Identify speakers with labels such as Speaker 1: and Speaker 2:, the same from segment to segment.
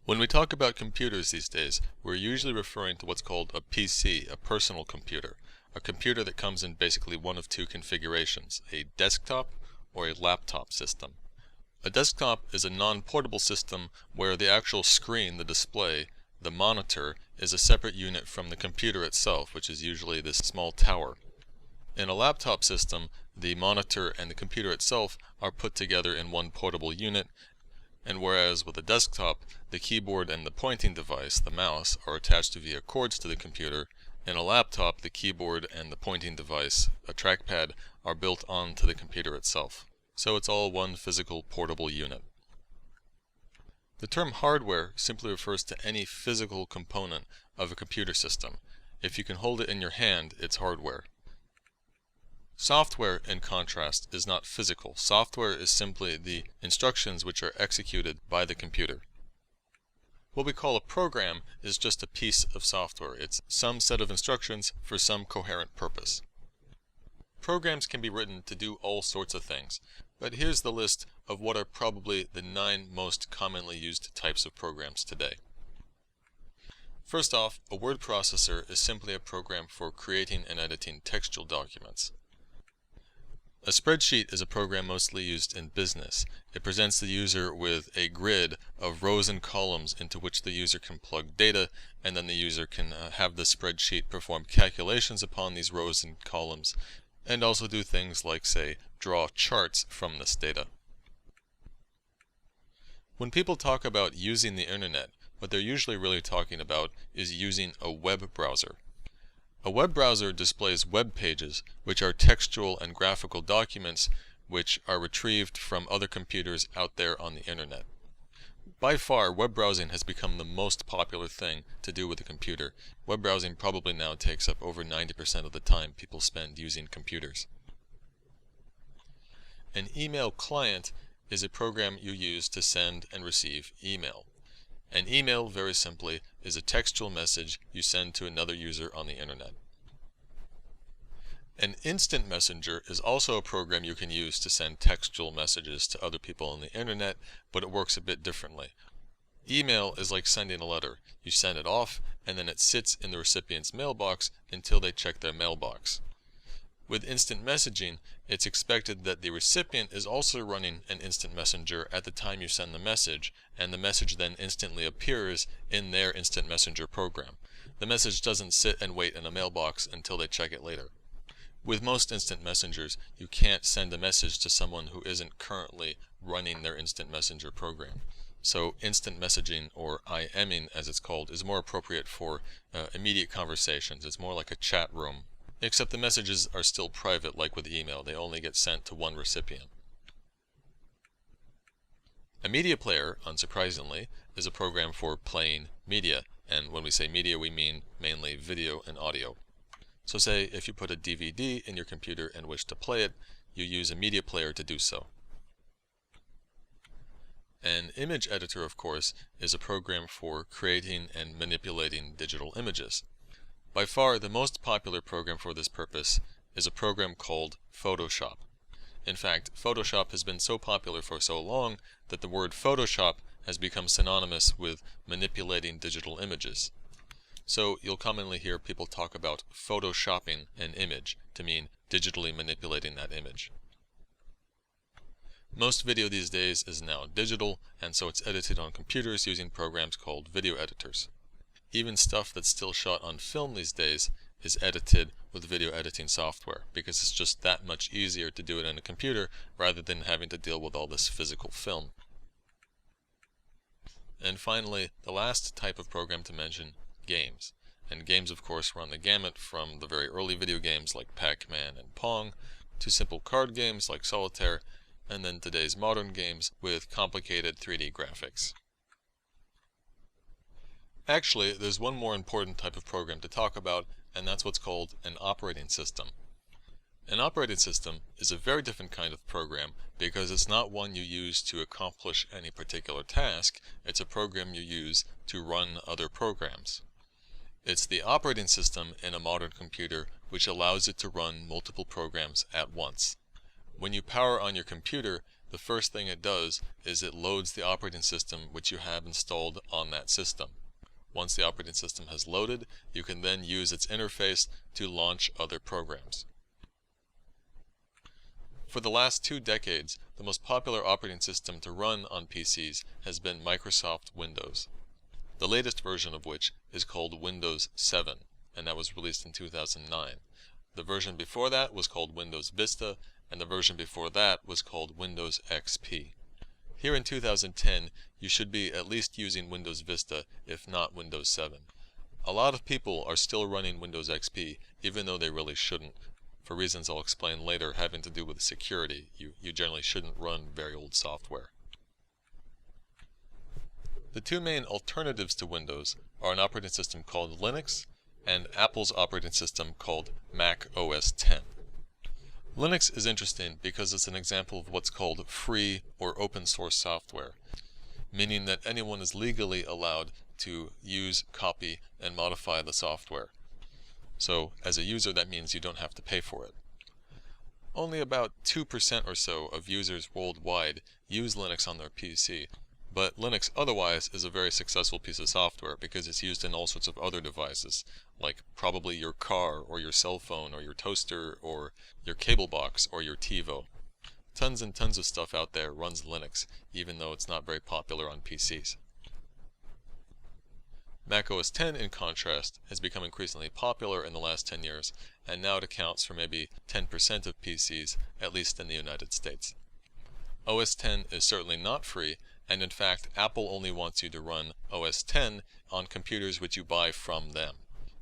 Speaker 1: When we talk about computers these days, we're usually referring to what's called a PC, a personal computer, a computer that comes in basically one of two configurations, a desktop or a laptop system. A desktop is a non-portable system where the actual screen, the display, the monitor, is a separate unit from the computer itself, which is usually this small tower. In a laptop system, the monitor and the computer itself are put together in one portable unit, and whereas with a desktop, the keyboard and the pointing device, the mouse, are attached via cords to the computer, in a laptop, the keyboard and the pointing device, a trackpad, are built onto the computer itself. So it's all one physical portable unit. The term hardware simply refers to any physical component of a computer system. If you can hold it in your hand, it's hardware. Software, in contrast, is not physical. Software is simply the instructions which are executed by the computer. What we call a program is just a piece of software. It's some set of instructions for some coherent purpose. Programs can be written to do all sorts of things, but here's the list of what are probably the 9 most commonly used types of programs today. First off, a word processor is simply a program for creating and editing textual documents. A spreadsheet is a program mostly used in business. It presents the user with a grid of rows and columns into which the user can plug data, and then the user can have the spreadsheet perform calculations upon these rows and columns, and also do things like, say, draw charts from this data. When people talk about using the internet, what they're usually really talking about is using a web browser. A web browser displays web pages, which are textual and graphical documents which are retrieved from other computers out there on the internet. By far, web browsing has become the most popular thing to do with a computer. Web browsing probably now takes up over 90% of the time people spend using computers. An email client is a program you use to send and receive email. An email, very simply, is a textual message you send to another user on the internet. An instant messenger is also a program you can use to send textual messages to other people on the internet, but it works a bit differently. Email is like sending a letter. You send it off, and then it sits in the recipient's mailbox until they check their mailbox. With instant messaging, it's expected that the recipient is also running an instant messenger at the time you send the message, and the message then instantly appears in their instant messenger program. The message doesn't sit and wait in a mailbox until they check it later. With most instant messengers, you can't send a message to someone who isn't currently running their instant messenger program. So instant messaging, or IMing as it's called, is more appropriate for immediate conversations. It's more like a chat room. Except the messages are still private, like with email. They only get sent to one recipient. A media player, unsurprisingly, is a program for playing media. And when we say media, we mean mainly video and audio. So say if you put a DVD in your computer and wish to play it, you use a media player to do so. An image editor, of course, is a program for creating and manipulating digital images. By far, the most popular program for this purpose is a program called Photoshop. In fact, Photoshop has been so popular for so long that the word Photoshop has become synonymous with manipulating digital images. So you'll commonly hear people talk about photoshopping an image to mean digitally manipulating that image. Most video these days is now digital, and so it's edited on computers using programs called video editors. Even stuff that's still shot on film these days is edited with video editing software because it's just that much easier to do it in a computer rather than having to deal with all this physical film. And finally, the last type of program to mention, games. And games, of course, run the gamut from the very early video games like Pac-Man and Pong to simple card games like Solitaire, and then today's modern games with complicated 3D graphics. Actually, there's one more important type of program to talk about, and that's what's called an operating system. An operating system is a very different kind of program because it's not one you use to accomplish any particular task. It's a program you use to run other programs. It's the operating system in a modern computer which allows it to run multiple programs at once. When you power on your computer, the first thing it does is it loads the operating system which you have installed on that system. Once the operating system has loaded, you can then use its interface to launch other programs. For the last 2 decades, the most popular operating system to run on PCs has been Microsoft Windows, the latest version of which is called Windows 7, and that was released in 2009. The version before that was called Windows Vista, and the version before that was called Windows XP. Here in 2010, you should be at least using Windows Vista, if not Windows 7. A lot of people are still running Windows XP, even though they really shouldn't, for reasons I'll explain later having to do with security. You generally shouldn't run very old software. The 2 main alternatives to Windows are an operating system called Linux and Apple's operating system called Mac OS X. Linux is interesting because it's an example of what's called free or open source software, meaning that anyone is legally allowed to use, copy, and modify the software. So as a user, that means you don't have to pay for it. Only about 2% or so of users worldwide use Linux on their PC, but Linux otherwise is a very successful piece of software because it's used in all sorts of other devices, like probably your car or your cell phone or your toaster or your cable box or your TiVo. Tons and tons of stuff out there runs Linux, even though it's not very popular on PCs. Mac OS X, in contrast, has become increasingly popular in the last 10 years, and now it accounts for maybe 10% of PCs, at least in the United States. OS X is certainly not free, and in fact, Apple only wants you to run OS X on computers which you buy from them,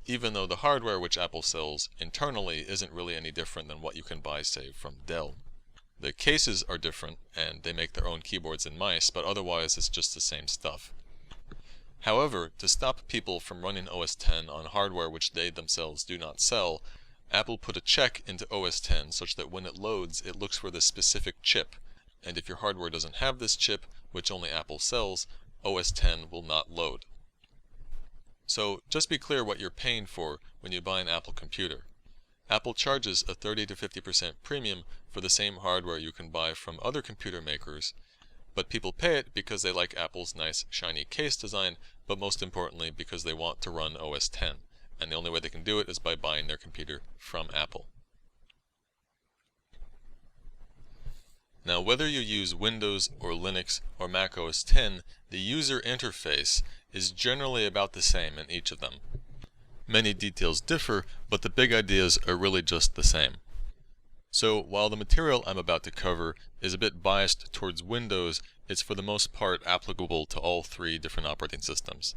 Speaker 1: even though the hardware which Apple sells internally isn't really any different than what you can buy, say, from Dell. The cases are different, and they make their own keyboards and mice, but otherwise it's just the same stuff. However, to stop people from running OS X on hardware which they themselves do not sell, Apple put a check into OS X such that when it loads, it looks for the specific chip, and if your hardware doesn't have this chip, which only Apple sells, OS X will not load. So just be clear what you're paying for when you buy an Apple computer. Apple charges a 30 to 50% premium for the same hardware you can buy from other computer makers, but people pay it because they like Apple's nice shiny case design, but most importantly because they want to run OS X, and the only way they can do it is by buying their computer from Apple. Now, whether you use Windows or Linux or Mac OS X, the user interface is generally about the same in each of them. Many details differ, but the big ideas are really just the same. So, while the material I'm about to cover is a bit biased towards Windows, it's for the most part applicable to all 3 different operating systems.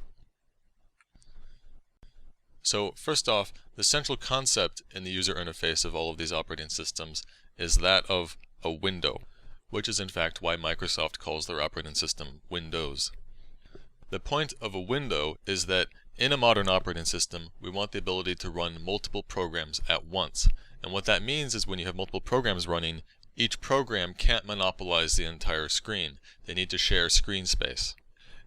Speaker 1: So, first off, the central concept in the user interface of all of these operating systems is that of a window, which is in fact why Microsoft calls their operating system Windows. The point of a window is that in a modern operating system, we want the ability to run multiple programs at once. And what that means is when you have multiple programs running, each program can't monopolize the entire screen. They need to share screen space.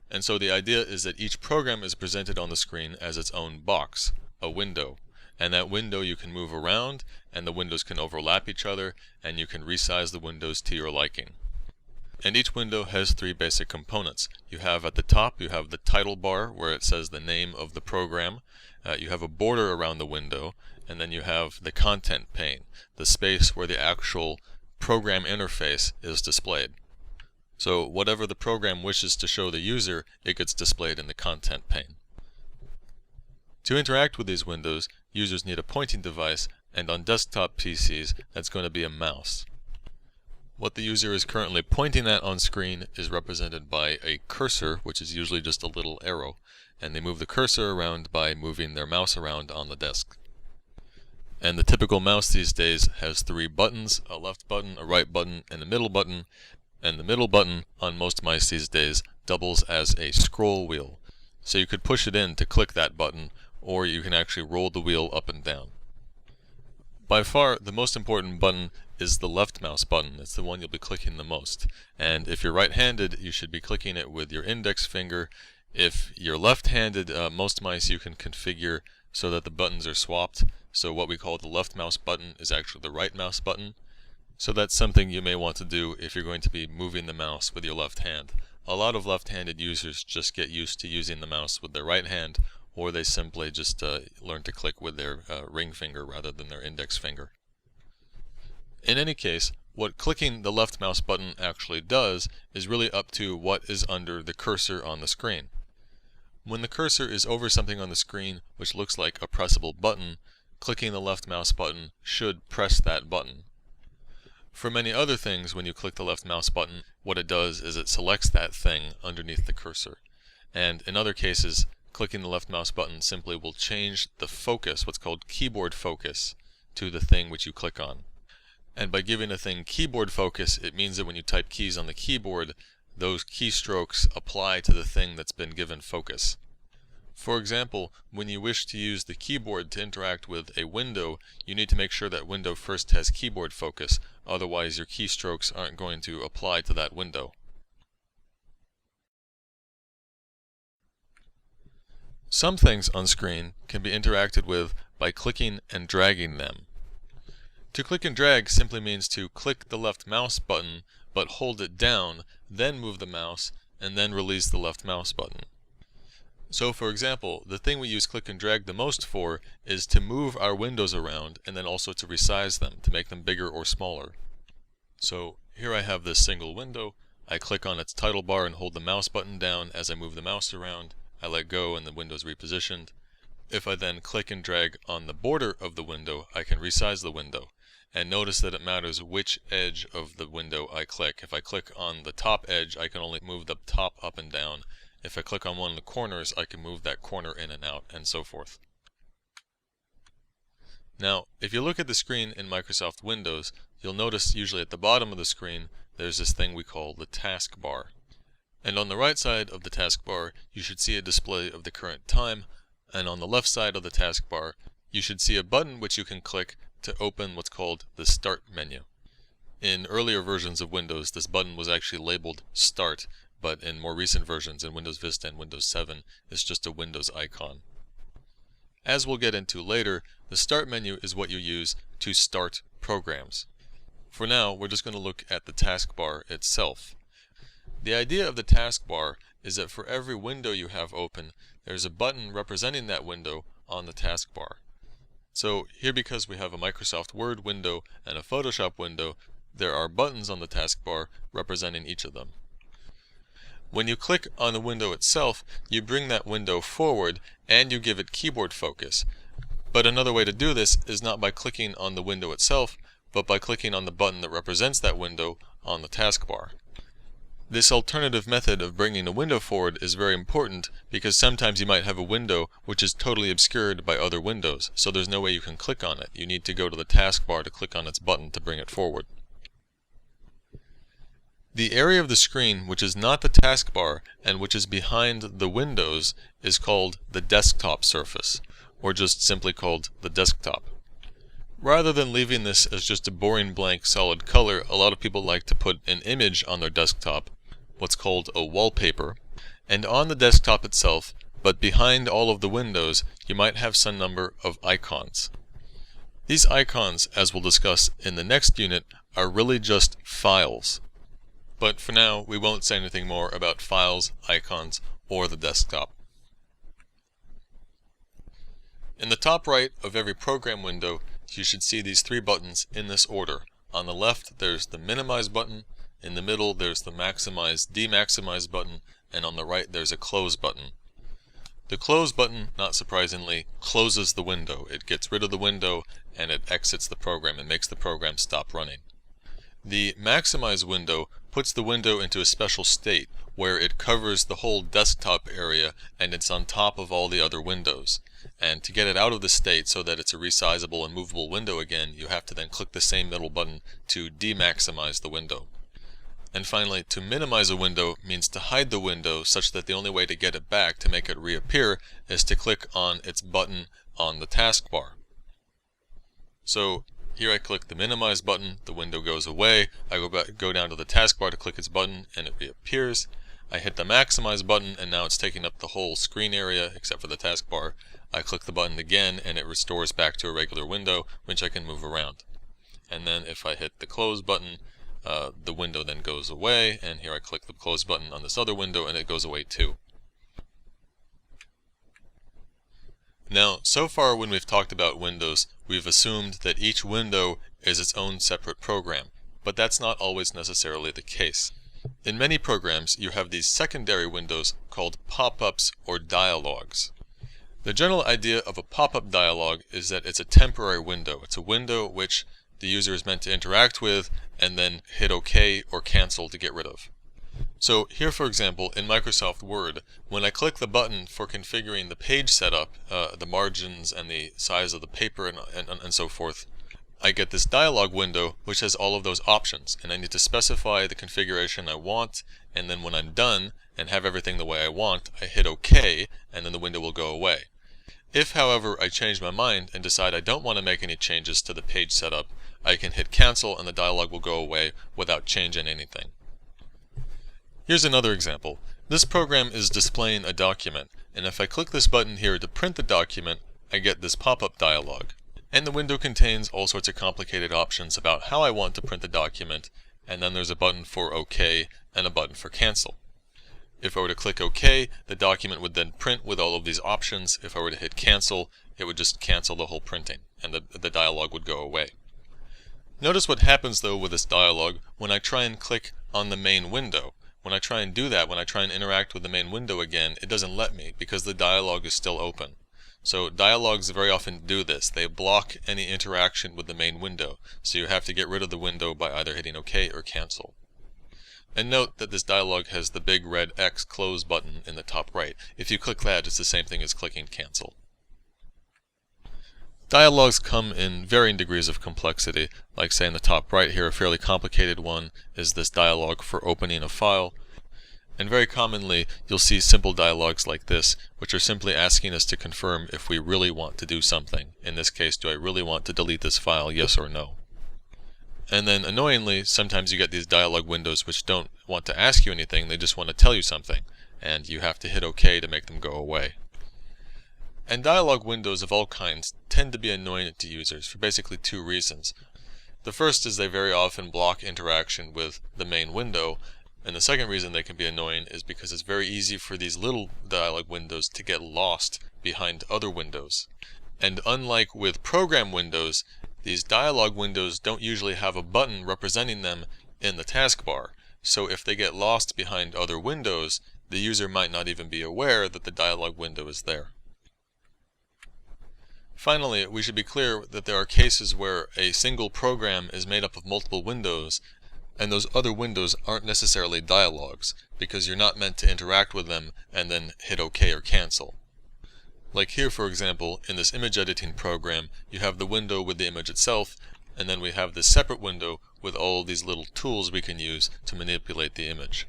Speaker 1: And so the idea is that each program is presented on the screen as its own box, a window. And that window you can move around, and the windows can overlap each other, and you can resize the windows to your liking. And each window has 3 basic components. You have at the top, you have the title bar where it says the name of the program. You have a border around the window, and then you have the content pane, the space where the actual program interface is displayed. So whatever the program wishes to show the user, it gets displayed in the content pane. To interact with these windows, users need a pointing device, and on desktop PCs, that's going to be a mouse. What the user is currently pointing at on screen is represented by a cursor, which is usually just a little arrow, and they move the cursor around by moving their mouse around on the desk. And the typical mouse these days has 3 buttons, a left button, a right button, and a middle button, and the middle button on most mice these days doubles as a scroll wheel. So you could push it in to click that button, or you can actually roll the wheel up and down. By far, the most important button is the left mouse button. It's the one you'll be clicking the most. And if you're right-handed, you should be clicking it with your index finger. If you're left-handed, most mice you can configure so that the buttons are swapped. So what we call the left mouse button is actually the right mouse button. So that's something you may want to do if you're going to be moving the mouse with your left hand. A lot of left-handed users just get used to using the mouse with their right hand, or they simply just learn to click with their ring finger rather than their index finger. In any case, what clicking the left mouse button actually does is really up to what is under the cursor on the screen. When the cursor is over something on the screen which looks like a pressable button, clicking the left mouse button should press that button. For many other things, when you click the left mouse button, what it does is it selects that thing underneath the cursor. And in other cases, clicking the left mouse button simply will change the focus, what's called keyboard focus, to the thing which you click on. And by giving a thing keyboard focus, it means that when you type keys on the keyboard, those keystrokes apply to the thing that's been given focus. For example, when you wish to use the keyboard to interact with a window, you need to make sure that window first has keyboard focus, otherwise your keystrokes aren't going to apply to that window. Some things on screen can be interacted with by clicking and dragging them. To click and drag simply means to click the left mouse button, but hold it down, then move the mouse, and then release the left mouse button. So for example, the thing we use click and drag the most for is to move our windows around and then also to resize them, to make them bigger or smaller. So here I have this single window. I click on its title bar and hold the mouse button down as I move the mouse around. I let go and the window is repositioned. If I then click and drag on the border of the window, I can resize the window. And notice that it matters which edge of the window I click. If I click on the top edge, I can only move the top up and down. If I click on one of the corners, I can move that corner in and out, and so forth. Now, if you look at the screen in Microsoft Windows, you'll notice usually at the bottom of the screen, there's this thing we call the taskbar. And on the right side of the taskbar, you should see a display of the current time, and on the left side of the taskbar, you should see a button which you can click to open what's called the Start menu. In earlier versions of Windows, this button was actually labeled Start, but in more recent versions, in Windows Vista and Windows 7, it's just a Windows icon. As we'll get into later, the Start menu is what you use to start programs. For now, we're just going to look at the taskbar itself. The idea of the taskbar is that for every window you have open, there's a button representing that window on the taskbar. So here, because we have a Microsoft Word window and a Photoshop window, there are buttons on the taskbar representing each of them. When you click on the window itself, you bring that window forward and you give it keyboard focus. But another way to do this is not by clicking on the window itself, but by clicking on the button that represents that window on the taskbar. This alternative method of bringing a window forward is very important because sometimes you might have a window which is totally obscured by other windows, so there's no way you can click on it. You need to go to the taskbar to click on its button to bring it forward. The area of the screen which is not the taskbar and which is behind the windows is called the desktop surface, or just simply called the desktop. Rather than leaving this as just a boring blank solid color, a lot of people like to put an image on their desktop, what's called a wallpaper, and on the desktop itself, but behind all of the windows, you might have some number of icons. These icons, as we'll discuss in the next unit, are really just files. But for now, we won't say anything more about files, icons, or the desktop. In the top right of every program window, you should see these three buttons in this order. On the left, there's the Minimize button, in the middle, there's the Maximize, Demaximize button, and on the right, there's a Close button. The Close button, not surprisingly, closes the window. It gets rid of the window and it exits the program and makes the program stop running. The Maximize window puts the window into a special state where it covers the whole desktop area and it's on top of all the other windows. And to get it out of the state so that it's a resizable and movable window again, you have to then click the same middle button to demaximize the window. And finally, to minimize a window means to hide the window such that the only way to get it back, to make it reappear, is to click on its button on the taskbar. So here I click the Minimize button, the window goes away. I go down to the taskbar to click its button and it reappears. I hit the Maximize button and now it's taking up the whole screen area except for the taskbar. I click the button again and it restores back to a regular window which I can move around. and then if I hit the close button, the window then goes away, and here I click the close button on this other window and it goes away too. Now, so far when we've talked about windows, we've assumed that each window is its own separate program, but that's not always necessarily the case. In many programs, you have these secondary windows called pop-ups or dialogues. The general idea of a pop-up dialog is that it's a temporary window. It's a window which the user is meant to interact with and then hit OK or cancel to get rid of. So here, for example, in Microsoft Word, when I click the button for configuring the page setup, the margins and the size of the paper and so forth, I get this dialog window which has all of those options, and I need to specify the configuration I want, and then when I'm done and have everything the way I want, I hit OK, and then the window will go away. If, however, I change my mind and decide I don't want to make any changes to the page setup, I can hit cancel and the dialog will go away without changing anything. Here's another example. This program is displaying a document, and if I click this button here to print the document, I get this pop-up dialog. And the window contains all sorts of complicated options about how I want to print the document, and then there's a button for OK and a button for cancel. If I were to click OK, the document would then print with all of these options. If I were to hit cancel, it would just cancel the whole printing, and the dialog would go away. Notice what happens though with this dialog when I try and click on the main window. When I try and do that, when I try and interact with the main window again, it doesn't let me because the dialog is still open. So dialogs very often do this. They block any interaction with the main window. So you have to get rid of the window by either hitting OK or cancel. And note that this dialog has the big red X close button in the top right. If you click that, it's the same thing as clicking cancel. Dialogues come in varying degrees of complexity. Like say in the top right here, a fairly complicated one is this dialog for opening a file. And very commonly, you'll see simple dialogues like this, which are simply asking us to confirm if we really want to do something. In this case, do I really want to delete this file, yes or no? And then annoyingly, sometimes you get these dialog windows which don't want to ask you anything, they just want to tell you something, and you have to hit OK to make them go away. And dialog windows of all kinds tend to be annoying to users for basically two reasons. The first is they very often block interaction with the main window, and the second reason they can be annoying is because it's very easy for these little dialog windows to get lost behind other windows. And unlike with program windows, these dialog windows don't usually have a button representing them in the taskbar. So if they get lost behind other windows, the user might not even be aware that the dialog window is there. Finally, we should be clear that there are cases where a single program is made up of multiple windows, and those other windows aren't necessarily dialogues, because you're not meant to interact with them and then hit OK or cancel. Like here, for example, in this image editing program, you have the window with the image itself, and then we have this separate window with all these little tools we can use to manipulate the image.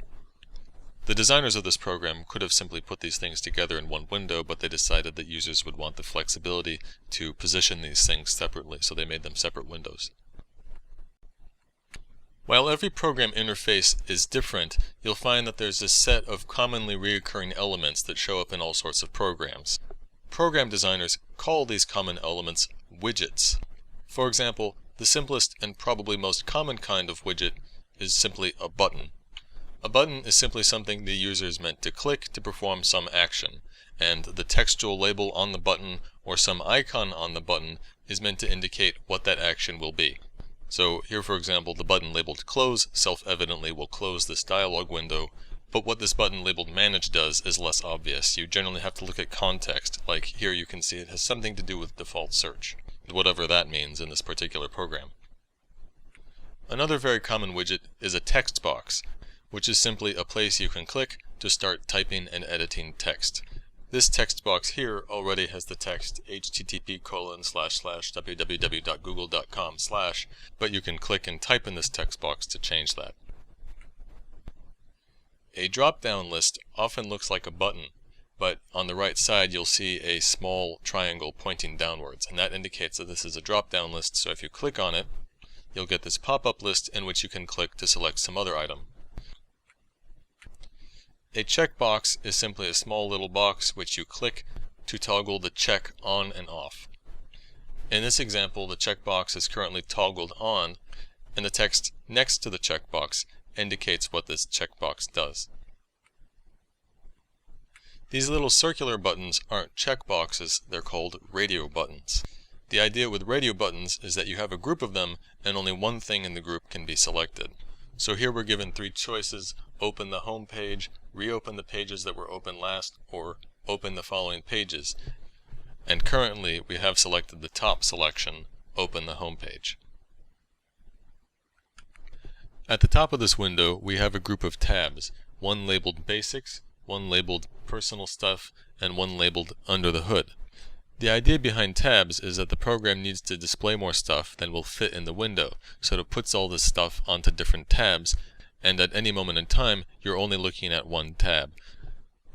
Speaker 1: The designers of this program could have simply put these things together in one window, but they decided that users would want the flexibility to position these things separately, so they made them separate windows. While every program interface is different, you'll find that there's a set of commonly recurring elements that show up in all sorts of programs. Program designers call these common elements widgets. For example, the simplest and probably most common kind of widget is simply a button. A button is simply something the user is meant to click to perform some action, and the textual label on the button or some icon on the button is meant to indicate what that action will be. So here, for example, the button labeled close self-evidently will close this dialog window, but what this button labeled manage does is less obvious. You generally have to look at context. Like here you can see it has something to do with default search, whatever that means in this particular program. Another very common widget is a text box, which is simply a place you can click to start typing and editing text. This text box here already has the text http://www.google.com/, but you can click and type in this text box to change that. A drop-down list often looks like a button, but on the right side you'll see a small triangle pointing downwards, and that indicates that this is a drop-down list, so if you click on it, you'll get this pop-up list in which you can click to select some other item. A checkbox is simply a small little box which you click to toggle the check on and off. In this example, the checkbox is currently toggled on, and the text next to the checkbox indicates what this checkbox does. These little circular buttons aren't checkboxes, they're called radio buttons. The idea with radio buttons is that you have a group of them and only one thing in the group can be selected. So here we're given three choices: open the home page, reopen the pages that were open last, or open the following pages. And currently we have selected the top selection, open the home page. At the top of this window we have a group of tabs, one labeled Basics, one labeled Personal Stuff, and one labeled Under the Hood. The idea behind tabs is that the program needs to display more stuff than will fit in the window, so it puts all this stuff onto different tabs, and at any moment in time you're only looking at one tab.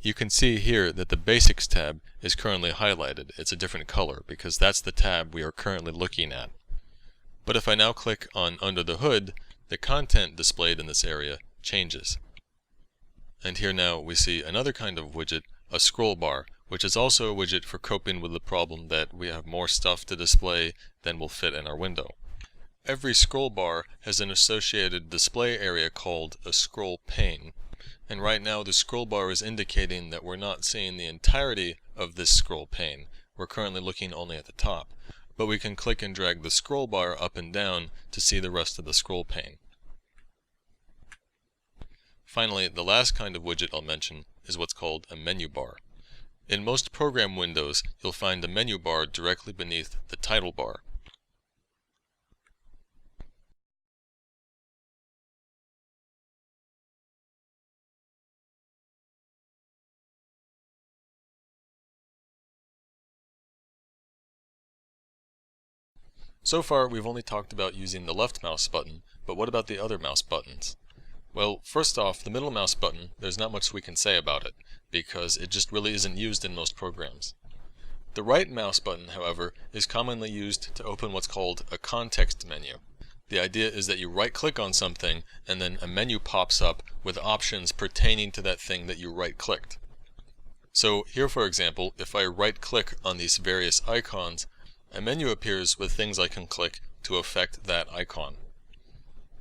Speaker 1: You can see here that the Basics tab is currently highlighted. It's a different color because that's the tab we are currently looking at. But if I now click on Under the Hood, the content displayed in this area changes. And here now we see another kind of widget, a scroll bar, which is also a widget for coping with the problem that we have more stuff to display than will fit in our window. Every scroll bar has an associated display area called a scroll pane. And right now the scroll bar is indicating that we're not seeing the entirety of this scroll pane. We're currently looking only at the top. But we can click and drag the scroll bar up and down to see the rest of the scroll pane. Finally, the last kind of widget I'll mention is what's called a menu bar. In most program windows, you'll find a menu bar directly beneath the title bar. So far, we've only talked about using the left mouse button, but what about the other mouse buttons? Well, first off, the middle mouse button, there's not much we can say about it, because it just really isn't used in most programs. The right mouse button, however, is commonly used to open what's called a context menu. The idea is that you right-click on something, and then a menu pops up with options pertaining to that thing that you right-clicked. So here, for example, if I right-click on these various icons, a menu appears with things I can click to affect that icon.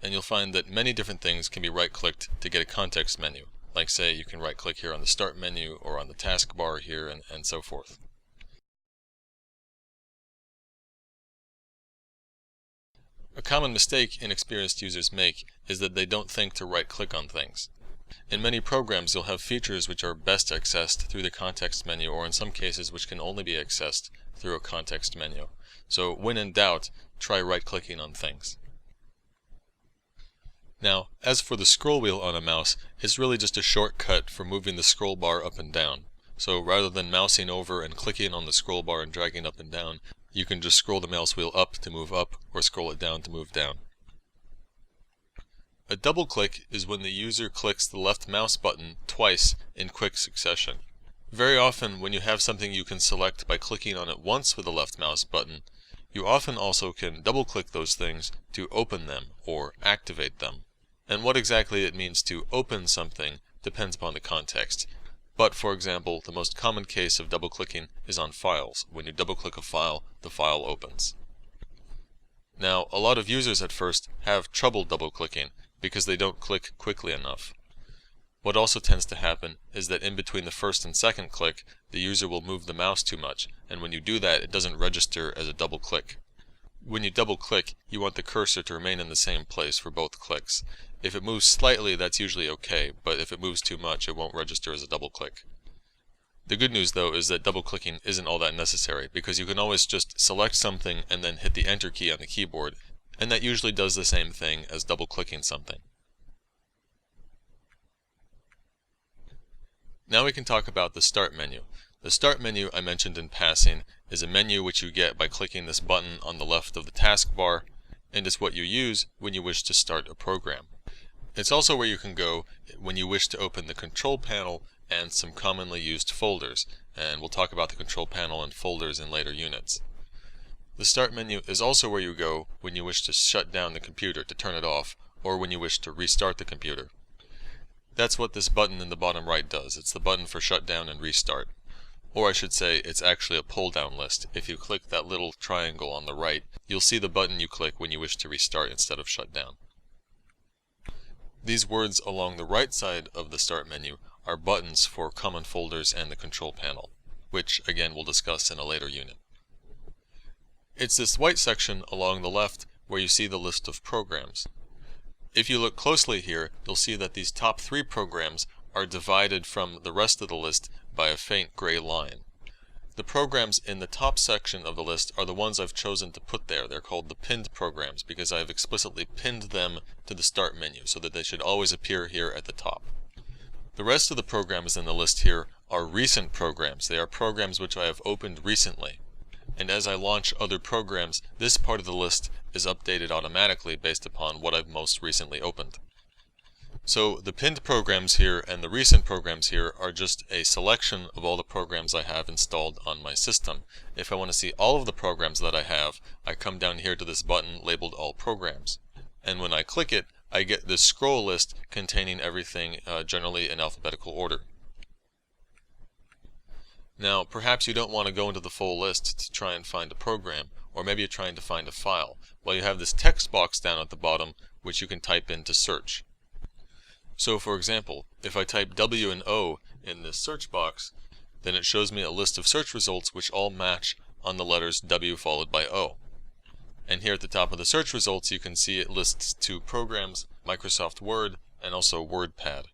Speaker 1: And you'll find that many different things can be right-clicked to get a context menu. Like, say, you can right-click here on the Start menu or on the taskbar here, and so forth. A common mistake inexperienced users make is that they don't think to right-click on things. In many programs you'll have features which are best accessed through the context menu, or in some cases which can only be accessed through a context menu. So when in doubt, try right-clicking on things. Now, as for the scroll wheel on a mouse, it's really just a shortcut for moving the scroll bar up and down. So rather than mousing over and clicking on the scroll bar and dragging up and down, you can just scroll the mouse wheel up to move up, or scroll it down to move down. A double click is when the user clicks the left mouse button twice in quick succession. Very often when you have something you can select by clicking on it once with the left mouse button, you often also can double click those things to open them or activate them. And what exactly it means to open something depends upon the context. But for example, the most common case of double clicking is on files. When you double click a file, the file opens. Now, a lot of users at first have trouble double clicking because they don't click quickly enough. What also tends to happen is that in between the first and second click, the user will move the mouse too much, and when you do that, it doesn't register as a double click. When you double click, you want the cursor to remain in the same place for both clicks. If it moves slightly, that's usually okay, but if it moves too much, it won't register as a double click. The good news though is that double clicking isn't all that necessary, because you can always just select something and then hit the Enter key on the keyboard, and that usually does the same thing as double clicking something. Now we can talk about the Start menu. The Start menu I mentioned in passing is a menu which you get by clicking this button on the left of the taskbar, and is what you use when you wish to start a program. It's also where you can go when you wish to open the control panel and some commonly used folders, and we'll talk about the control panel and folders in later units. The Start menu is also where you go when you wish to shut down the computer, to turn it off, or when you wish to restart the computer. That's what this button in the bottom right does. It's the button for shut down and restart. Or I should say, it's actually a pull-down list. If you click that little triangle on the right, you'll see the button you click when you wish to restart instead of shut down. These words along the right side of the Start menu are buttons for common folders and the control panel, which again we'll discuss in a later unit. It's this white section along the left where you see the list of programs. If you look closely here, you'll see that these top 3 programs are divided from the rest of the list by a faint gray line. The programs in the top section of the list are the ones I've chosen to put there. They're called the pinned programs because I've explicitly pinned them to the Start menu so that they should always appear here at the top. The rest of the programs in the list here are recent programs. They are programs which I have opened recently. And as I launch other programs, this part of the list is updated automatically based upon what I've most recently opened. So the pinned programs here and the recent programs here are just a selection of all the programs I have installed on my system. If I want to see all of the programs that I have, I come down here to this button labeled All Programs. And when I click it, I get this scroll list containing everything generally in alphabetical order. Now, perhaps you don't want to go into the full list to try and find a program, or maybe you're trying to find a file. Well, you have this text box down at the bottom which you can type in to search. So for example, if I type W and O in this search box, then it shows me a list of search results which all match on the letters W followed by O. And here at the top of the search results you can see it lists 2 programs, Microsoft Word and also WordPad.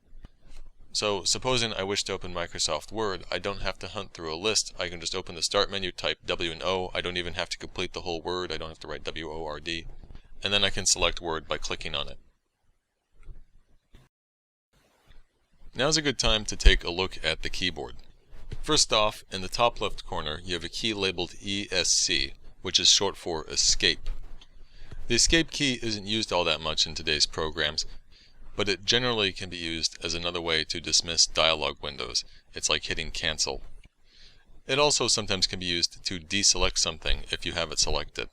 Speaker 1: So supposing I wish to open Microsoft Word, I don't have to hunt through a list. I can just open the Start menu, type W and O. I don't even have to complete the whole word. I don't have to write W-O-R-D. And then I can select Word by clicking on it. Now's a good time to take a look at the keyboard. First off, in the top left corner, you have a key labeled ESC, which is short for Escape. The Escape key isn't used all that much in today's programs, but it generally can be used as another way to dismiss dialog windows. It's like hitting Cancel. It also sometimes can be used to deselect something if you have it selected.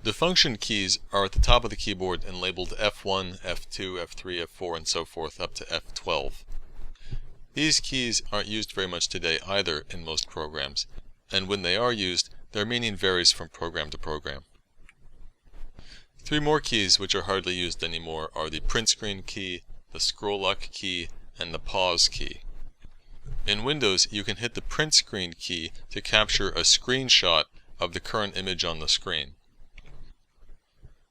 Speaker 1: The function keys are at the top of the keyboard and labeled F1, F2, F3, F4, and so forth up to F12. These keys aren't used very much today either in most programs, and when they are used, their meaning varies from program to program. 3 more keys which are hardly used anymore are the print screen key, the scroll lock key, and the pause key. In Windows, you can hit the print screen key to capture a screenshot of the current image on the screen.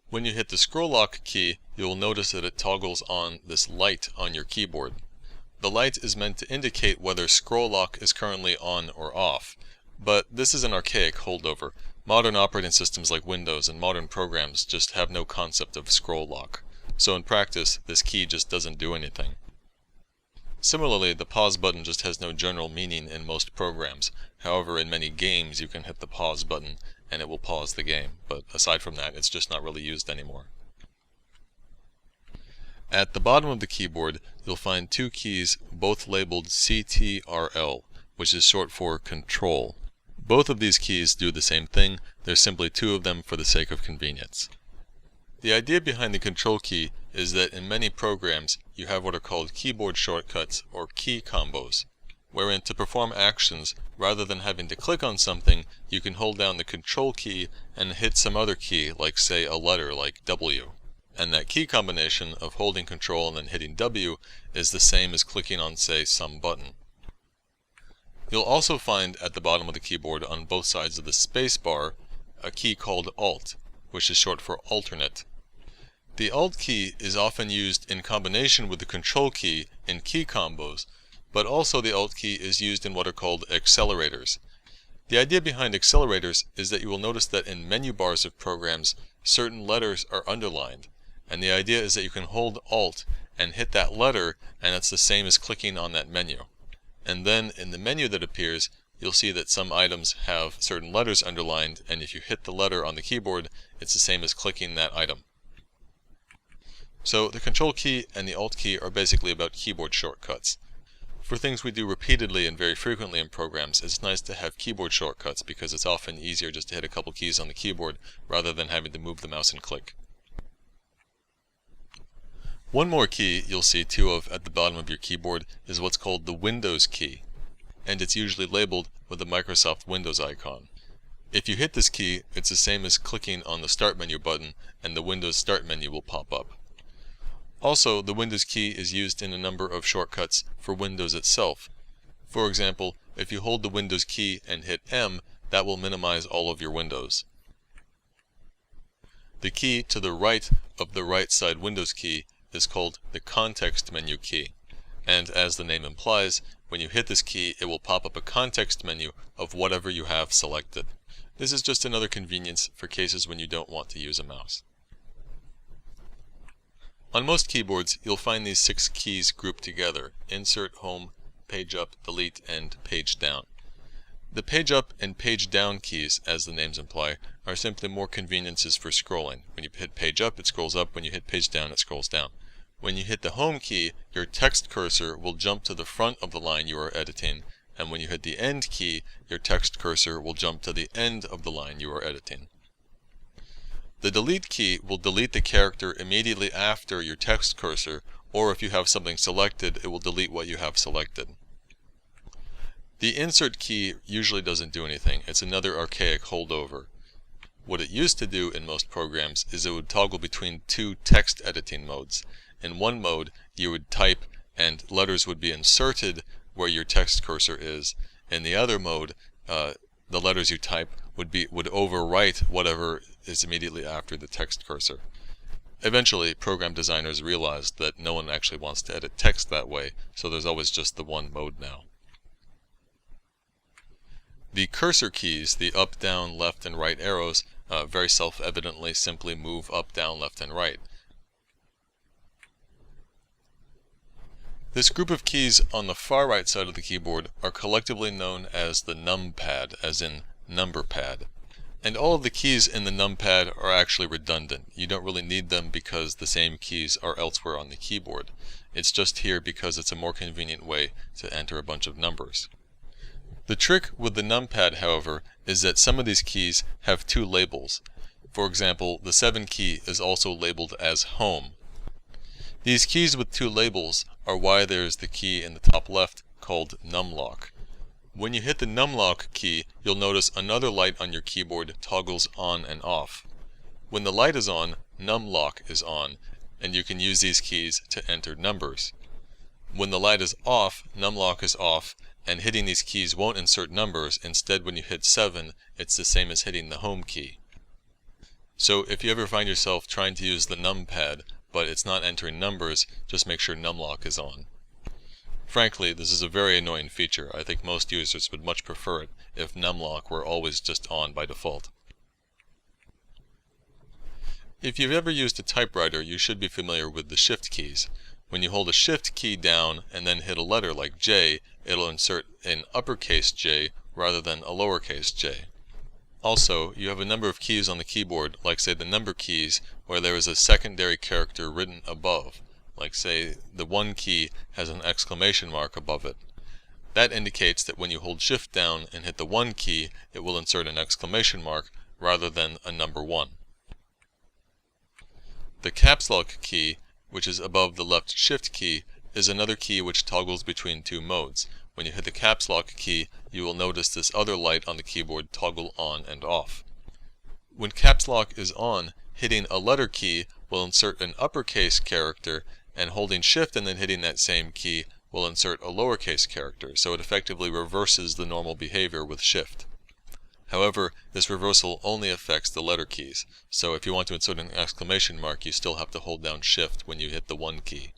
Speaker 1: When you hit the scroll lock key, you will notice that it toggles on this light on your keyboard. The light is meant to indicate whether scroll lock is currently on or off, but this is an archaic holdover. Modern operating systems like Windows and modern programs just have no concept of scroll lock, so in practice this key just doesn't do anything. Similarly, the pause button just has no general meaning in most programs. However, in many games you can hit the pause button and it will pause the game, but aside from that it's just not really used anymore. At the bottom of the keyboard you'll find 2 keys, both labeled CTRL, which is short for Control. Both of these keys do the same thing. There's simply 2 of them for the sake of convenience. The idea behind the Control key is that in many programs you have what are called keyboard shortcuts or key combos, wherein to perform actions, rather than having to click on something, you can hold down the Control key and hit some other key, like say a letter like W. And that key combination of holding Control and then hitting W is the same as clicking on, say, some button. You'll also find at the bottom of the keyboard on both sides of the space bar a key called Alt, which is short for alternate. The Alt key is often used in combination with the Control key in key combos, but also the Alt key is used in what are called accelerators. The idea behind accelerators is that you will notice that in menu bars of programs, certain letters are underlined, and the idea is that you can hold Alt and hit that letter, and it's the same as clicking on that menu. And then in the menu that appears, you'll see that some items have certain letters underlined, and if you hit the letter on the keyboard, it's the same as clicking that item. So the Control key and the Alt key are basically about keyboard shortcuts. For things we do repeatedly and very frequently in programs, it's nice to have keyboard shortcuts because it's often easier just to hit a couple keys on the keyboard rather than having to move the mouse and click. One more key you'll see 2 of at the bottom of your keyboard is what's called the Windows key. and it's usually labeled with the Microsoft Windows icon. If you hit this key, it's the same as clicking on the Start menu button, and the Windows Start menu will pop up. Also, the Windows key is used in a number of shortcuts for Windows itself. For example, if you hold the Windows key and hit M, that will minimize all of your windows. The key to the right of the right side Windows key is called the context menu key, and as the name implies, when you hit this key it will pop up a context menu of whatever you have selected. This is just another convenience for cases when you don't want to use a mouse. On most keyboards you'll find these 6 keys grouped together: Insert, Home, Page Up, Delete, and Page Down. The Page Up and Page Down keys, as the names imply, are simply more conveniences for scrolling. When you hit Page Up, it scrolls up. When you hit Page Down, it scrolls down. When you hit the Home key, your text cursor will jump to the front of the line you are editing, and when you hit the End key, your text cursor will jump to the end of the line you are editing. The Delete key will delete the character immediately after your text cursor, or if you have something selected, it will delete what you have selected. The Insert key usually doesn't do anything. It's another archaic holdover. What it used to do in most programs is it would toggle between 2 text editing modes. In one mode, you would type and letters would be inserted where your text cursor is. In the other mode, the letters you type would overwrite whatever is immediately after the text cursor. Eventually, program designers realized that no one actually wants to edit text that way, so there's always just the one mode now. The cursor keys, the up, down, left, and right arrows, very self-evidently simply move up, down, left, and right. This group of keys on the far right side of the keyboard are collectively known as the numpad, as in number pad. And all of the keys in the numpad are actually redundant. You don't really need them because the same keys are elsewhere on the keyboard. It's just here because it's a more convenient way to enter a bunch of numbers. The trick with the numpad, however, is that some of these keys have 2 labels. For example, the 7 key is also labeled as Home. These keys with 2 labels are why there is the key in the top left called numlock. When you hit the numlock key, you'll notice another light on your keyboard toggles on and off. When the light is on, numlock is on, and you can use these keys to enter numbers. When the light is off, numlock is off, and hitting these keys won't insert numbers. Instead, when you hit 7, it's the same as hitting the Home key. So if you ever find yourself trying to use the numpad, but it's not entering numbers, just make sure numlock is on. Frankly, this is a very annoying feature. I think most users would much prefer it if numlock were always just on by default. If you've ever used a typewriter, you should be familiar with the Shift keys. When you hold a Shift key down and then hit a letter like J, it'll insert an uppercase J rather than a lowercase j. Also, you have a number of keys on the keyboard, like say the number keys, where there is a secondary character written above. Like say the 1 key has an exclamation mark above it. That indicates that when you hold Shift down and hit the 1 key, it will insert an exclamation mark rather than a number 1. The caps lock key, which is above the left Shift key, is another key which toggles between 2 modes. When you hit the caps lock key, you will notice this other light on the keyboard toggle on and off. When caps lock is on, hitting a letter key will insert an uppercase character, and holding Shift and then hitting that same key will insert a lowercase character, so it effectively reverses the normal behavior with Shift. However, this reversal only affects the letter keys, so if you want to insert an exclamation mark, you still have to hold down Shift when you hit the 1 key.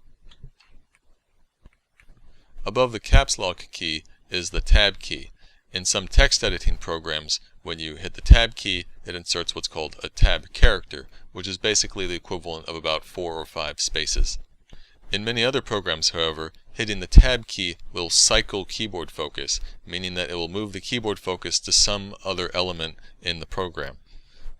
Speaker 1: Above the caps lock key is the Tab key. In some text editing programs, when you hit the Tab key, it inserts what's called a tab character, which is basically the equivalent of about 4 or 5 spaces. In many other programs, however, hitting the Tab key will cycle keyboard focus, meaning that it will move the keyboard focus to some other element in the program.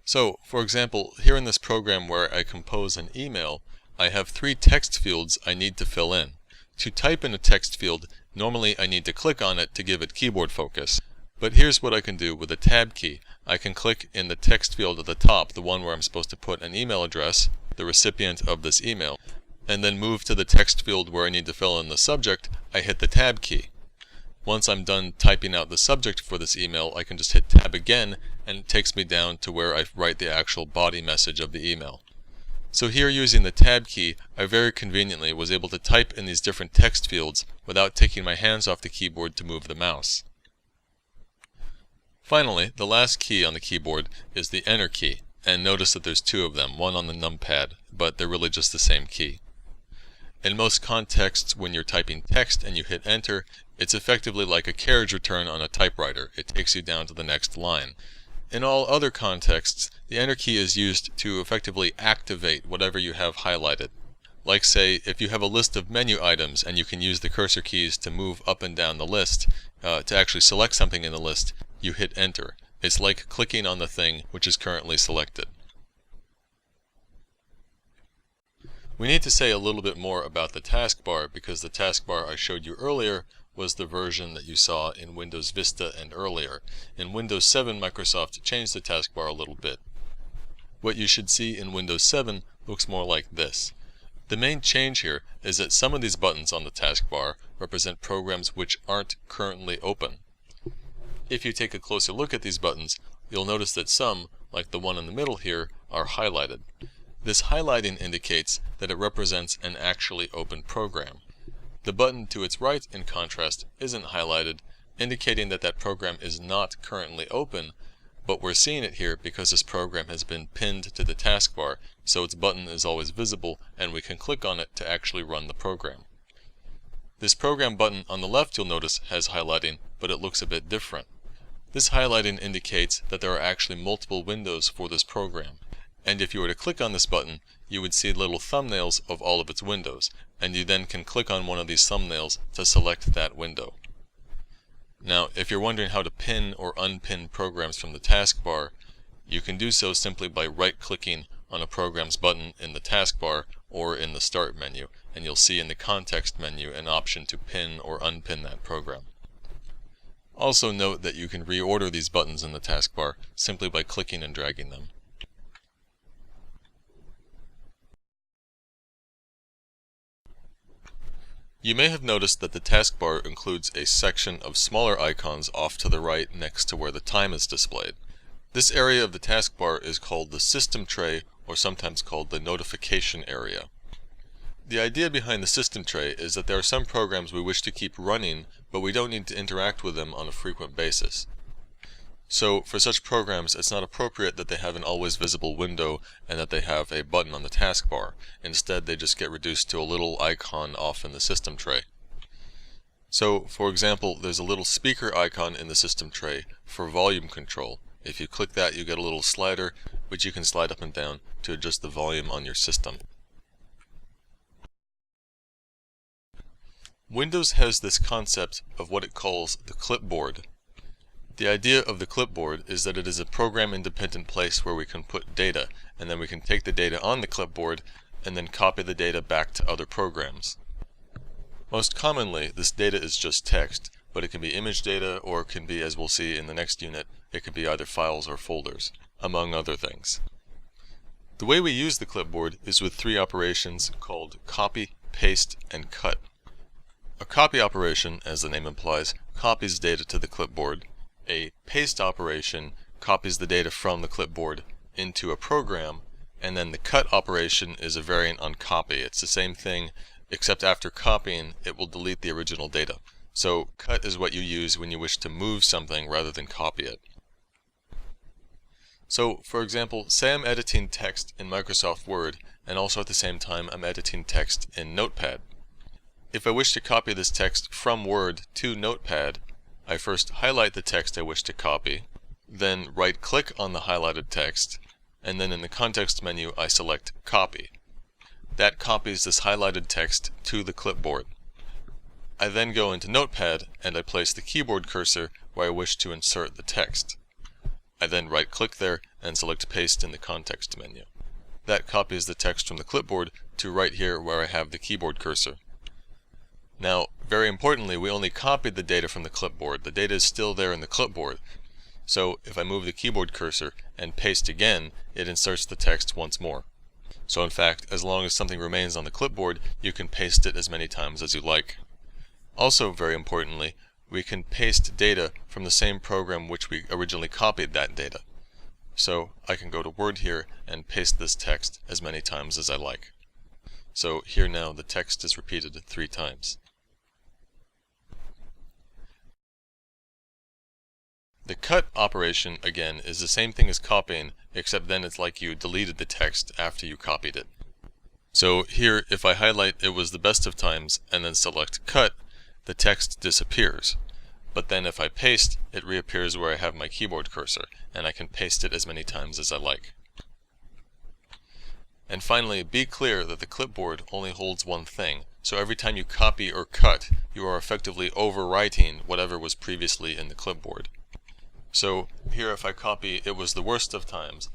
Speaker 1: So, for example, here in this program where I compose an email, I have 3 text fields I need to fill in. To type in a text field, normally I need to click on it to give it keyboard focus. But here's what I can do with the Tab key. I can click in the text field at the top, the one where I'm supposed to put an email address, the recipient of this email, and then move to the text field where I need to fill in the subject. I hit the Tab key. Once I'm done typing out the subject for this email, I can just hit Tab again and it takes me down to where I write the actual body message of the email. So here, using the Tab key, I very conveniently was able to type in these different text fields without taking my hands off the keyboard to move the mouse. Finally, the last key on the keyboard is the Enter key, and notice that there's two of them, one on the numpad, but they're really just the same key. In most contexts, when you're typing text and you hit Enter, it's effectively like a carriage return on a typewriter. It takes you down to the next line. In all other contexts, the Enter key is used to effectively activate whatever you have highlighted. Like, say, if you have a list of menu items and you can use the cursor keys to move up and down the list, to actually select something in the list, you hit Enter. It's like clicking on the thing which is currently selected. We need to say a little bit more about the taskbar, because the taskbar I showed you earlier was the version that you saw in Windows Vista and earlier. In Windows 7, Microsoft changed the taskbar a little bit. What you should see in Windows 7 looks more like this. The main change here is that some of these buttons on the taskbar represent programs which aren't currently open. If you take a closer look at these buttons, you'll notice that some, like the one in the middle here, are highlighted. This highlighting indicates that it represents an actually open program. The button to its right, in contrast, isn't highlighted, indicating that that program is not currently open, but we're seeing it here because this program has been pinned to the taskbar, so its button is always visible and we can click on it to actually run the program. This program button on the left, you'll notice, has highlighting, but it looks a bit different. This highlighting indicates that there are actually multiple windows for this program. And if you were to click on this button, you would see little thumbnails of all of its windows, and you then can click on one of these thumbnails to select that window. Now, if you're wondering how to pin or unpin programs from the taskbar, you can do so simply by right-clicking on a program's button in the taskbar or in the Start menu, and you'll see in the Context menu an option to pin or unpin that program. Also note that you can reorder these buttons in the taskbar simply by clicking and dragging them. You may have noticed that the taskbar includes a section of smaller icons off to the right next to where the time is displayed. This area of the taskbar is called the system tray, or sometimes called the notification area. The idea behind the system tray is that there are some programs we wish to keep running, but we don't need to interact with them on a frequent basis. So for such programs, it's not appropriate that they have an always visible window and that they have a button on the taskbar. Instead, they just get reduced to a little icon off in the system tray. So, for example, there's a little speaker icon in the system tray for volume control. If you click that, you get a little slider, which you can slide up and down to adjust the volume on your system. Windows has this concept of what it calls the clipboard. The idea of the clipboard is that it is a program-independent place where we can put data, and then we can take the data on the clipboard and then copy the data back to other programs. Most commonly, this data is just text, but it can be image data, or it can be, as we'll see in the next unit, it can be either files or folders, among other things. The way we use the clipboard is with three operations called copy, paste, and cut. A copy operation, as the name implies, copies data to the clipboard. A paste operation copies the data from the clipboard into a program, and then the cut operation is a variant on copy. It's the same thing, except after copying, it will delete the original data. So cut is what you use when you wish to move something rather than copy it. So, for example, say I'm editing text in Microsoft Word, and also at the same time I'm editing text in Notepad. If I wish to copy this text from Word to Notepad, I first highlight the text I wish to copy, then right-click on the highlighted text, and then in the context menu I select Copy. That copies this highlighted text to the clipboard. I then go into Notepad and I place the keyboard cursor where I wish to insert the text. I then right-click there and select Paste in the context menu. That copies the text from the clipboard to right here where I have the keyboard cursor. Now, very importantly, we only copied the data from the clipboard. The data is still there in the clipboard. So if I move the keyboard cursor and paste again, it inserts the text once more. So in fact, as long as something remains on the clipboard, you can paste it as many times as you like. Also, very importantly, we can paste data from the same program which we originally copied that data. So I can go to Word here and paste this text as many times as I like. So here now the text is repeated 3 times. The cut operation, again, is the same thing as copying, except then it's like you deleted the text after you copied it. So here, if I highlight "it was the best of times" and then select cut, the text disappears. But then if I paste, it reappears where I have my keyboard cursor, and I can paste it as many times as I like. And finally, be clear that the clipboard only holds one thing. So every time you copy or cut, you are effectively overwriting whatever was previously in the clipboard. So here if I copy "it was the worst of times,"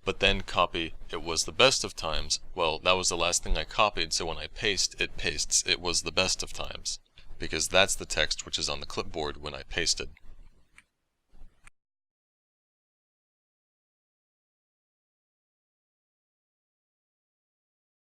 Speaker 1: but then copy "it was the best of times," well, that was the last thing I copied, so when I paste, it pastes "it was the best of times," because that's the text which is on the clipboard when I pasted.